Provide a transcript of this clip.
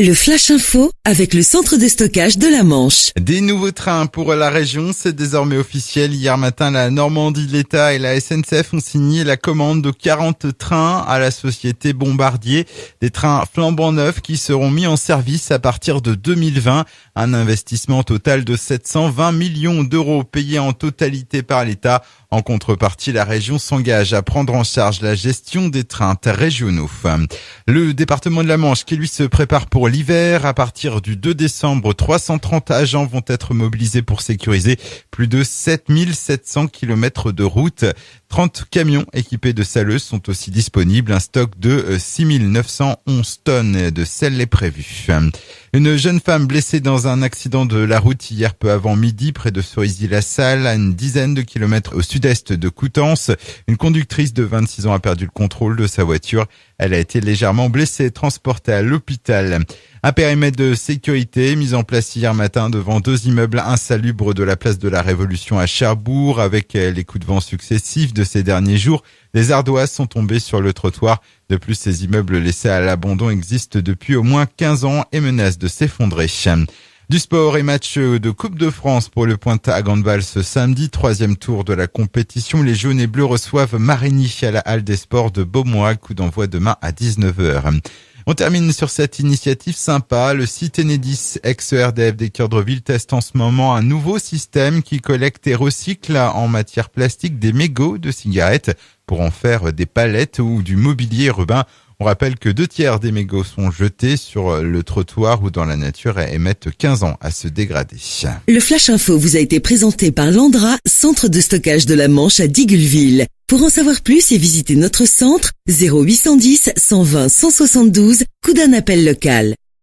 Le Flash Info avec le centre de stockage de la Manche. Des nouveaux trains pour la région, c'est désormais officiel. Hier matin, la Normandie, l'État et la SNCF ont signé la commande de 40 trains à la société Bombardier. Des trains flambant neufs qui seront mis en service à partir de 2020. Un investissement total de 720 millions d'euros payés en totalité par l'État. En contrepartie, la région s'engage à prendre en charge la gestion des trains régionaux. Le département de la Manche qui lui se prépare pour l'hiver. À partir du 2 décembre, 330 agents vont être mobilisés pour sécuriser plus de 7700 km de route. 30 camions équipés de saleuses sont aussi disponibles. Un stock de 6911 tonnes de sel est prévu. Une jeune femme blessée dans un accident de la route hier peu avant midi près de Cerisy-la-Salle, à une dizaine de kilomètres au sud-est de Coutances. Une conductrice de 26 ans a perdu le contrôle de sa voiture. Elle a été légèrement blessée et transportée à l'hôpital. Un périmètre de sécurité mis en place hier matin devant 2 immeubles insalubres de la place de la Révolution à Cherbourg. Avec les coups de vent successifs de ces derniers jours, des ardoises sont tombées sur le trottoir. De plus, ces immeubles laissés à l'abandon existent depuis au moins 15 ans et menacent de s'effondrer. Du sport et match de Coupe de France pour le Pointa handball ce samedi, 3e tour de la compétition. Les jaunes et bleus reçoivent Marigny à la Halle des Sports de Beaumois. Coup d'envoi demain à 19h. On termine sur cette initiative sympa. Le site Enedis, ex-ERDF des Cœurs de Ville, teste en ce moment un nouveau système qui collecte et recycle en matière plastique des mégots de cigarettes pour en faire des palettes ou du mobilier urbain. On rappelle que 2/3 des mégots sont jetés sur le trottoir ou dans la nature et mettent 15 ans à se dégrader. Le Flash Info vous a été présenté par Landra, centre de stockage de la Manche à Digulleville. Pour en savoir plus et visiter notre centre, 0810 120 172, coup d'un appel local.